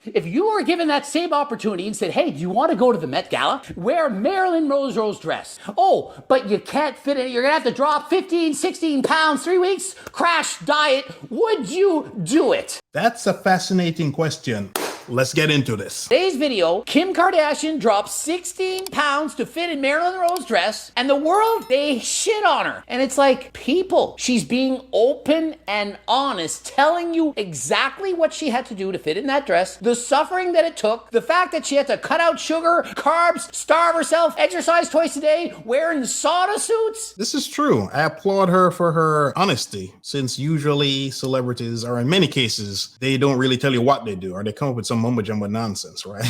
If you were given that same opportunity and said, hey, do you want to go to the Met Gala? Wear Marilyn Monroe's dress. Oh, but you can't fit in it. You're going to have to drop 15, 16 pounds, 3 weeks, crash diet. Would you do it? That's a fascinating question. Let's get into this. Today's video, Kim Kardashian dropped 16 pounds to fit in Marilyn Monroe's dress, and the world, they shit on her. And it's like, people, she's being open and honest, telling you exactly what she had to do to fit in that dress, the suffering that it took, the fact that she had to cut out sugar, carbs, starve herself, exercise twice a day, wearing sauna suits. This is true. I applaud her for her honesty, since usually celebrities, or in many cases, they don't really tell you what they do, or they come up with some mumbo jumbo nonsense, right?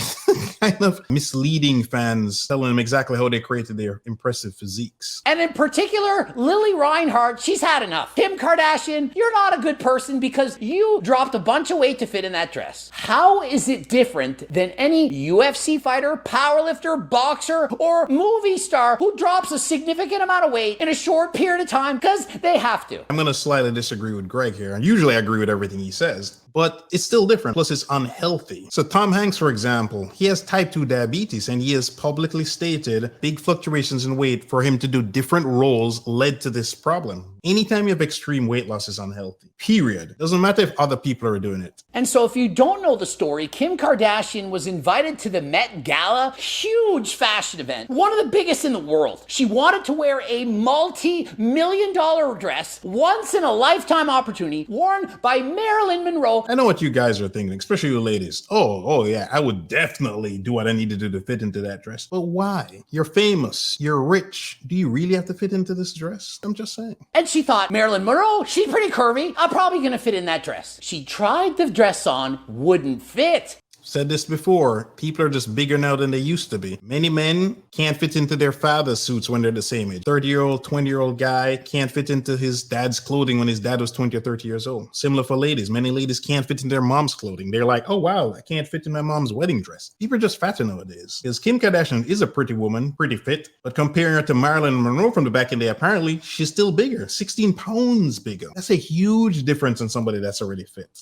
Kind of misleading fans, telling them exactly how they created their impressive physiques. And in particular, Lili Reinhart, she's had enough. Kim Kardashian, you're not a good person because you dropped a bunch of weight to fit in that dress. How is it different than any UFC fighter, powerlifter, boxer, or movie star who drops a significant amount of weight in a short period of time because they have to? I'm going to slightly disagree with Greg here. And usually I agree with everything he says, but it's still different. Plus, it's unhealthy. So Tom Hanks, for example, he has type 2 diabetes, and he has publicly stated big fluctuations in weight for him to do different roles led to this problem. Anytime you have extreme weight loss is unhealthy, period. Doesn't matter if other people are doing it. And so if you don't know the story, Kim Kardashian was invited to the Met Gala, huge fashion event, one of the biggest in the world. She wanted to wear a multi-million-dollar dress, once in a lifetime opportunity, worn by Marilyn Monroe. I know what you guys are thinking, especially you ladies. Oh yeah, I would definitely do what I need to do to fit into that dress. But why? You're famous, you're rich. Do you really have to fit into this dress? I'm just saying. And she thought, Marilyn Monroe, she's pretty curvy. I'm probably gonna fit in that dress. She tried the dress on, wouldn't fit. Said this before, people are just bigger now than they used to be. Many men can't fit into their father's suits when they're the same age. 30-year-old, 20-year-old guy can't fit into his dad's clothing when his dad was 20 or 30 years old. Similar for ladies. Many ladies can't fit in their mom's clothing. They're like, oh wow, I can't fit in my mom's wedding dress. People are just fatter nowadays. Because Kim Kardashian is a pretty woman, pretty fit, but comparing her to Marilyn Monroe from the back in the day, apparently she's still bigger, 16 pounds bigger. That's a huge difference in somebody that's already fit.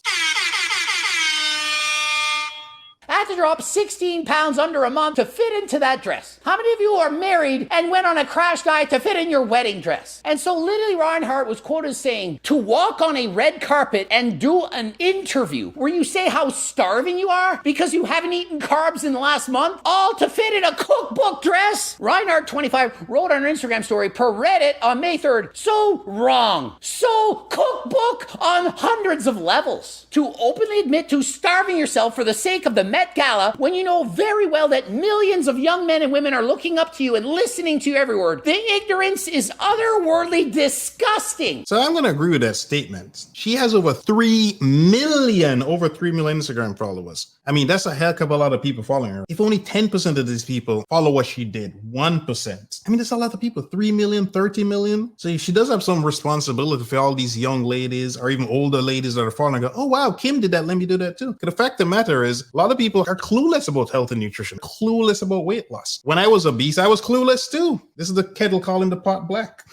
I had to drop 16 pounds under a month to fit into that dress. How many of you are married and went on a crash diet to fit in your wedding dress? And so Lili Reinhart was quoted as saying, to walk on a red carpet and do an interview where you say how starving you are because you haven't eaten carbs in the last month, all to fit in a cookbook dress? Reinhart, 25, wrote on her Instagram story per Reddit on May 3rd, so wrong, so cookbook on hundreds of levels. To openly admit to starving yourself for the sake of the Met Gala when you know very well that millions of young men and women are looking up to you and listening to you every word. The ignorance is otherworldly disgusting. So I'm going to agree with that statement. She has over 3 million Instagram followers. I mean, that's a heck of a lot of people following her. If only 10% of these people follow what she did, 1%. I mean, that's a lot of people, 3 million, 30 million. So she does have some responsibility for all these young ladies or even older ladies that are following and go, oh wow, Kim did that, let me do that too. The fact of the matter is, a lot of people are clueless about health and nutrition, clueless about weight loss. When I was obese, I was clueless too. This is the kettle calling the pot black.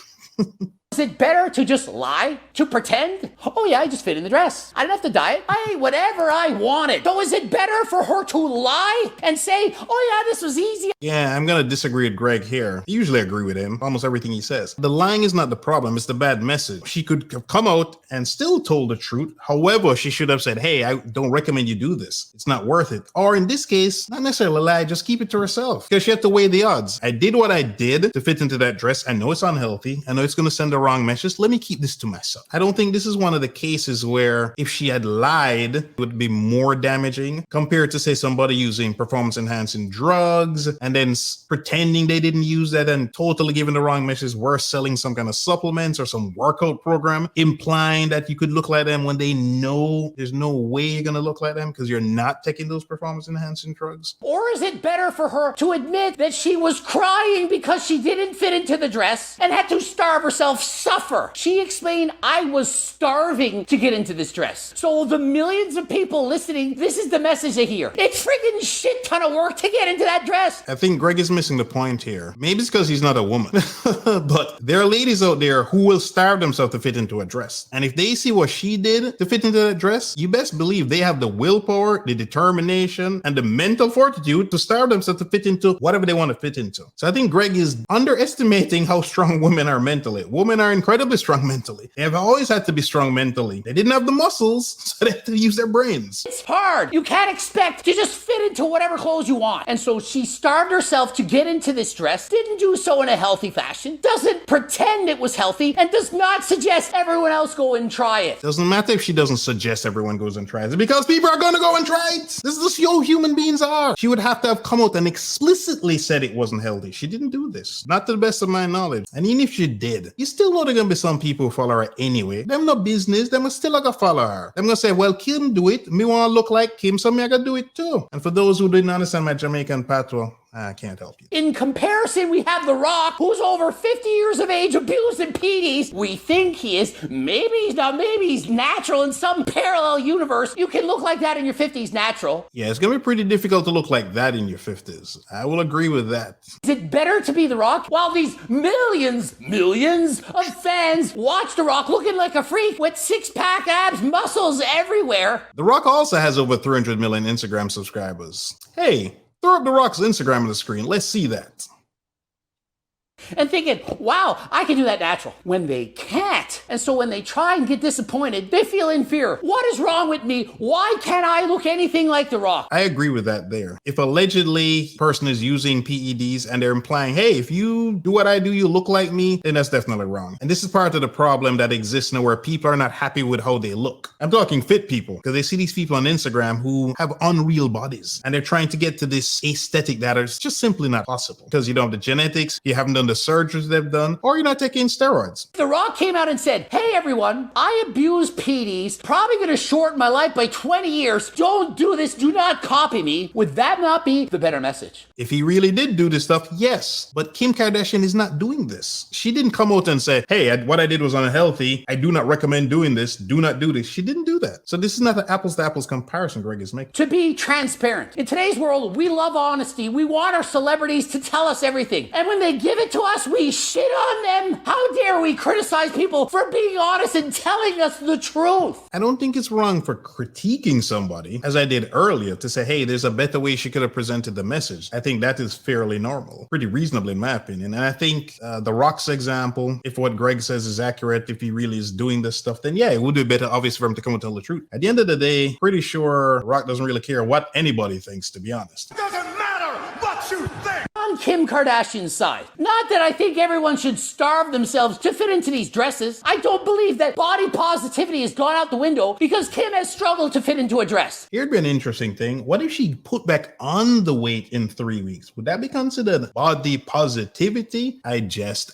Is it better to just lie? To pretend? Oh yeah, I just fit in the dress. I didn't have to diet. I ate whatever I wanted. So is it better for her to lie and say, oh yeah, this was easy? Yeah, I'm going to disagree with Greg here. I usually agree with him, almost everything he says. The lying is not the problem, it's the bad message. She could have come out and still told the truth. However, she should have said, hey, I don't recommend you do this. It's not worth it. Or in this case, not necessarily lie, just keep it to herself. Because she had to weigh the odds. I did what I did to fit into that dress. I know it's unhealthy. I know it's going to send the wrong message. Let me keep this to myself. I don't think this is one of the cases where if she had lied, it would be more damaging compared to, say, somebody using performance-enhancing drugs and then pretending they didn't use that and totally giving the wrong message, worse, selling some kind of supplements or some workout program, implying that you could look like them when they know there's no way you're going to look like them because you're not taking those performance-enhancing drugs. Or is it better for her to admit that she was crying because she didn't fit into the dress and had to starve herself suffer. She explained, I was starving to get into this dress. So the millions of people listening, this is the message they hear. It's freaking shit ton of work to get into that dress. I think Greg is missing the point here. Maybe it's because he's not a woman. But there are ladies out there who will starve themselves to fit into a dress. And if they see what she did to fit into that dress, you best believe they have the willpower, the determination, and the mental fortitude to starve themselves to fit into whatever they want to fit into. So I think Greg is underestimating how strong women are mentally. Women are incredibly strong mentally. They have always had to be strong mentally. They didn't have the muscles, so they had to use their brains. It's hard. You can't expect to just fit into whatever clothes you want. And so she starved herself to get into this dress, didn't do so in a healthy fashion, doesn't pretend it was healthy, and does not suggest everyone else go and try it. Doesn't matter if she doesn't suggest everyone goes and tries it, because people are going to go and try it. This is just how human beings are. She would have to have come out and explicitly said it wasn't healthy. She didn't do this. Not to the best of my knowledge. And even if she did, you still know there going to be some people who follow her anyway. Them no business. Them still going to follow her. Them going to say, well, Kim do it. Me want to look like Kim, so me I got to do it too. And for those who didn't understand my Jamaican patois, I can't help you. In comparison, we have The Rock, who's over 50 years of age, abusing PDs. We think he is. Maybe he's not. Maybe he's natural in some parallel universe. You can look like that in your 50s natural. Yeah, it's going to be pretty difficult to look like that in your 50s. I will agree with that. Is it better to be The Rock while these millions of fans watch The Rock looking like a freak with six-pack abs, muscles everywhere? The Rock also has over 300 million Instagram subscribers. Hey, throw up The Rock's Instagram on the screen. Let's see that. And thinking, wow, I can do that natural. When they can't. And so when they try and get disappointed, they feel inferior. What is wrong with me? Why can't I look anything like The Rock? I agree with that there. If allegedly person is using PEDs and they're implying, hey, if you do what I do, you look like me, then that's definitely wrong. And this is part of the problem that exists now where people are not happy with how they look. I'm talking fit people, because they see these people on Instagram who have unreal bodies and they're trying to get to this aesthetic that is just simply not possible because you don't have the genetics, you haven't done the surgeries they've done, or you're not taking steroids. The Rock came out and said, hey everyone, I abuse PDs, probably gonna shorten my life by 20 years. Don't do this, do not copy me. Would that not be the better message? If he really did do this stuff, yes. But Kim Kardashian is not doing this. She didn't come out and say, hey, what I did was unhealthy. I do not recommend doing this. Do not do this. She didn't do that. So this is not an apples to apples comparison Greg is making. To be transparent. In today's world, we love honesty. We want our celebrities to tell us everything. And when they give it to us, we shit on them. How dare we criticize people for being honest and telling us the truth? I don't think it's wrong for critiquing somebody, as I did earlier, to say, hey, there's a better way she could have presented the message. I think that is fairly normal, pretty reasonable in my opinion. And I think The Rock's example, if what Greg says is accurate, if he really is doing this stuff, then yeah, it would be better, obviously, for him to come and tell the truth. At the end of the day, pretty sure Rock doesn't really care what anybody thinks, to be honest. Doesn't matter what you think. On Kim Kardashian's side. Not that I think everyone should starve themselves to fit into these dresses. I don't believe that body positivity has gone out the window because Kim has struggled to fit into a dress. Here'd be an interesting thing. What if she put back on the weight in 3 weeks? Would that be considered body positivity? I jest.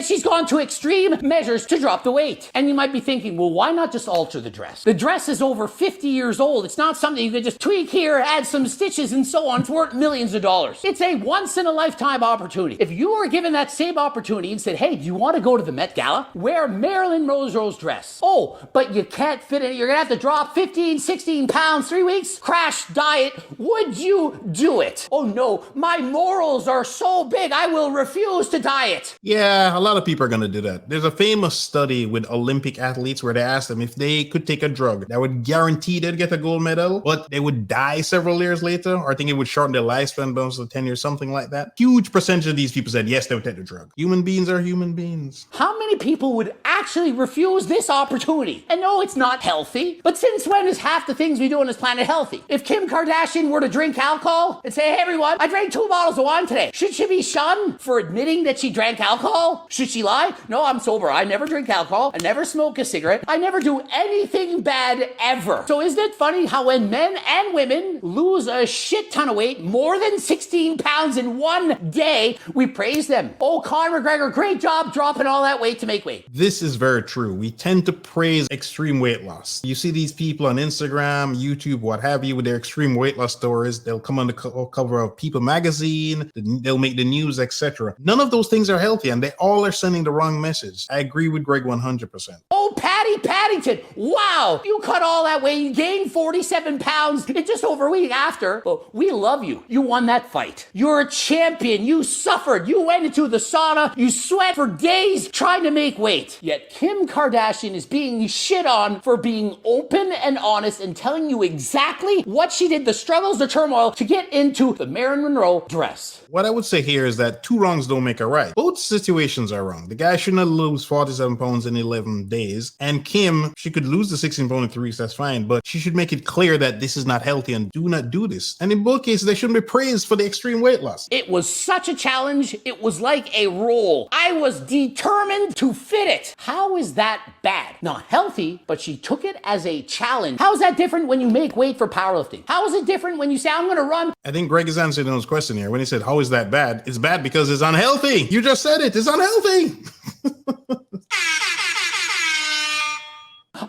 She's gone to extreme measures to drop the weight. And you might be thinking, well, why not just alter the dress? The dress is over 50 years old. It's not something you can just tweak here, add some stitches and so on. It's worth millions of dollars. It's a once in a lifetime opportunity. If you were given that same opportunity and said, hey, do you want to go to the Met Gala? Wear Marilyn Monroe's dress. Oh, but you can't fit in it. You're going to have to drop 15, 16 pounds, 3 weeks, crash diet. Would you do it? Oh no, my morals are so big. I will refuse to diet. Yeah, a lot of people are going to do that. There's a famous study with Olympic athletes where they asked them if they could take a drug that would guarantee they'd get a gold medal, but they would die several years later, or I think it would shorten their lifespan by almost 10 years, something like that. Huge percentage of these people said yes, they would take the drug. Human beings are human beings. How many people would actually refuse this opportunity? And no, it's not healthy, but since when is half the things we do on this planet healthy? If Kim Kardashian were to drink alcohol and say, hey everyone, I drank 2 bottles of wine today, should she be shunned for admitting that she drank alcohol? Should she lie? No, I'm sober. I never drink alcohol. I never smoke a cigarette. I never do anything bad ever. So isn't it funny how when men and women lose a shit shit ton of weight, more than 16 pounds in one day, we praise them. Oh, Conor McGregor, great job dropping all that weight to make weight. This is very true. We tend to praise extreme weight loss. You see these people on Instagram, YouTube, what have you, with their extreme weight loss stories. They'll come on the cover of People magazine, they'll make the news, etc. None of those things are healthy, and they all are sending the wrong message. I agree with Greg 100%. Oh, Patty Paddington, wow, you cut all that weight, you gained 47 pounds in just over a week after. Well, we love you. You won that fight. You're a champion. You suffered. You went into the sauna. You sweat for days trying to make weight. Yet Kim Kardashian is being shit on for being open and honest and telling you exactly what she did, the struggles, the turmoil to get into the Marilyn Monroe dress. What I would say here is that two wrongs don't make a right. Both situations are wrong. The guy should not lose 47 pounds in 11 days. And Kim, she could lose the 16 pounds in 3 weeks, that's fine. But she should make it clear that this is not healthy and do not do this. And in both cases, they shouldn't be praised for the extreme weight loss. It was such a challenge. It was like a roll. I was determined to fit it. How is that bad? Not healthy, but she took it as a challenge. How is that different when you make weight for powerlifting? How is it different when you say, I'm going to run? I think Greg is answering those questions here. When he said, how is that bad? It's bad because it's unhealthy. You just said it. It's unhealthy.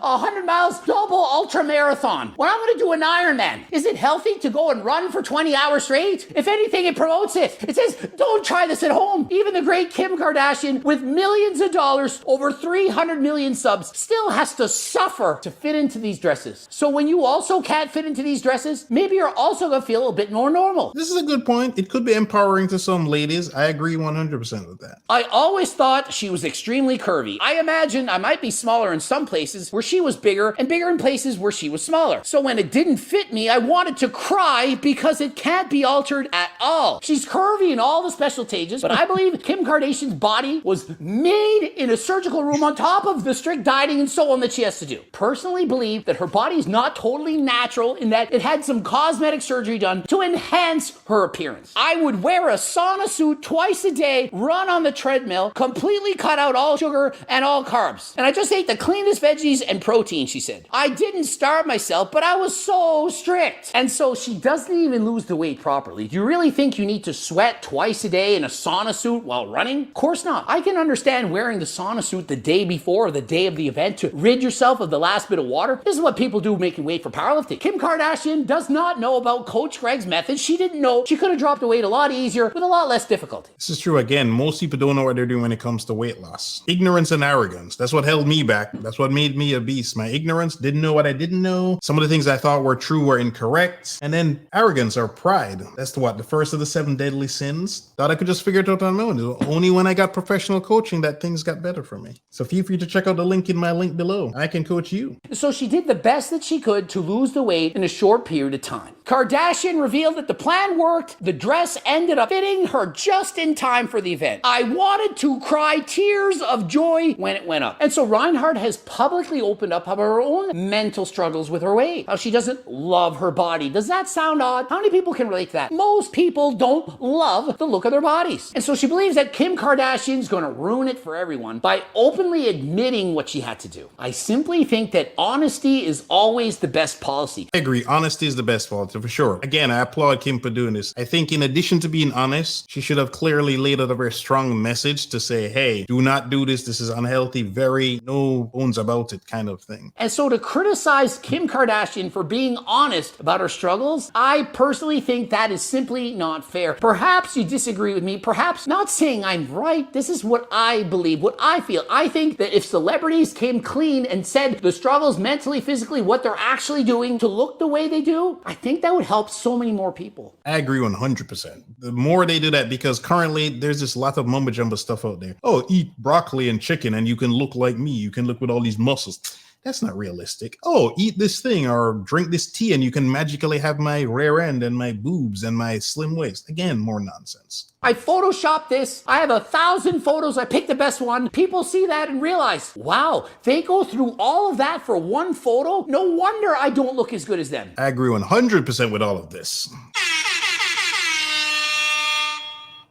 100 miles double ultra marathon. When I'm going to do an Ironman, is it healthy to go and run for 20 hours straight? If anything, it promotes it. It says, don't try this at home. Even the great Kim Kardashian, with millions of dollars, over 300 million subs, still has to suffer to fit into these dresses. So when you also can't fit into these dresses, maybe you're also going to feel a bit more normal. This is a good point. It could be empowering to some ladies. I agree 100% with that. I always thought she was extremely curvy. I imagine I might be smaller in some places where she was bigger and bigger in places where she was smaller. So when it didn't fit me, I wanted to cry because it can't be altered at all. She's curvy in all the special stages, but I believe Kim Kardashian's body was made in a surgical room on top of the strict dieting and so on that she has to do. Personally believe that her body is not totally natural in that it had some cosmetic surgery done to enhance her appearance. I would wear a sauna suit twice a day, run on the treadmill, completely cut out all sugar and all carbs. And I just ate the cleanest veggies and protein, she said. I didn't starve myself, but I was so strict. And so she doesn't even lose the weight properly. Do you really think you need to sweat twice a day in a sauna suit while running? Of course not. I can understand wearing the sauna suit the day before or the day of the event to rid yourself of the last bit of water. This is what people do making weight for powerlifting. Kim Kardashian does not know about Coach Greg's methods. She didn't know she could have dropped the weight a lot easier with a lot less difficulty. This is true. Again, most people don't know what they're doing when it comes to weight loss. Ignorance and arrogance. That's what held me back. That's what made me a beast. My ignorance, didn't know what I didn't know. Some of the things I thought were true were incorrect. And then arrogance or pride. That's the first of the 7 deadly sins. Thought I could just figure it out on my own. It was only when I got professional coaching that things got better for me. So feel free to check out the link in my link below. I can coach you. So she did the best that she could to lose the weight in a short period of time. Kardashian revealed that the plan worked. The dress ended up fitting her just in time for the event. I wanted to cry tears of joy when it went up. And so Reinhart has publicly opened up about her own mental struggles with her weight. How she doesn't love her body. Does that sound odd? How many people can relate to that? Most people don't love the look of their bodies. And so she believes that Kim Kardashian's going to ruin it for everyone by openly admitting what she had to do. I simply think that honesty is always the best policy. I agree. Honesty is the best policy for sure. Again, I applaud Kim for doing this. I think in addition to being honest, she should have clearly laid out a very strong message to say, hey, do not do this. This is unhealthy. Very no bones about it kind of thing. And so to criticize Kim Kardashian for being honest about her struggles, I personally think that is simply not fair. Perhaps you disagree with me, perhaps not saying I'm right. This is what I believe, what I feel. I think that if celebrities came clean and said the struggles mentally, physically, what they're actually doing to look the way they do, I think that would help so many more people. I agree 100%. The more they do that, because currently there's this lot of mumbo jumbo stuff out there. Oh, eat broccoli and chicken and you can look like me. You can look with all these muscles. That's not realistic. Oh, eat this thing or drink this tea and you can magically have my rear end and my boobs and my slim waist. Again, more nonsense. I photoshopped this. I have 1,000 photos. I picked the best one. People see that and realize, wow, they go through all of that for one photo? No wonder I don't look as good as them. I agree 100% with all of this.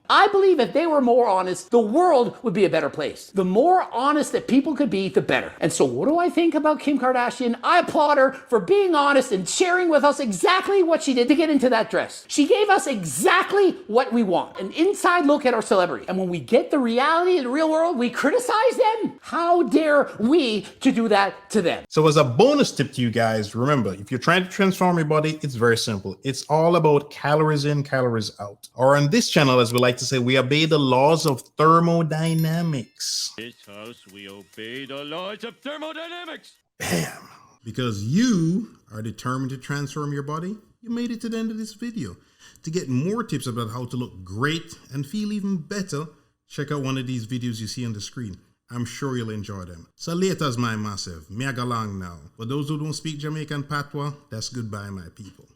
I believe if they were more honest, the world would be a better place. The more honest that people could be, the better. And so what do I think about Kim Kardashian? I applaud her for being honest and sharing with us exactly what she did to get into that dress. She gave us exactly what we want, an inside look at our celebrity. And when we get the reality in the real world, we criticize them. How dare we to do that to them? So as a bonus tip to you guys, remember, if you're trying to transform your body, it's very simple. It's all about calories in, calories out. Or on this channel, as we like to say, we obey the laws of thermodynamics. In this house, we obey the laws of thermodynamics. Bam. Because you are determined to transform your body, you made it to the end of this video. To get more tips about how to look great and feel even better, check out one of these videos you see on the screen. I'm sure you'll enjoy them. So later's my massive. Me a go long now. For those who don't speak Jamaican patois, that's goodbye, my people.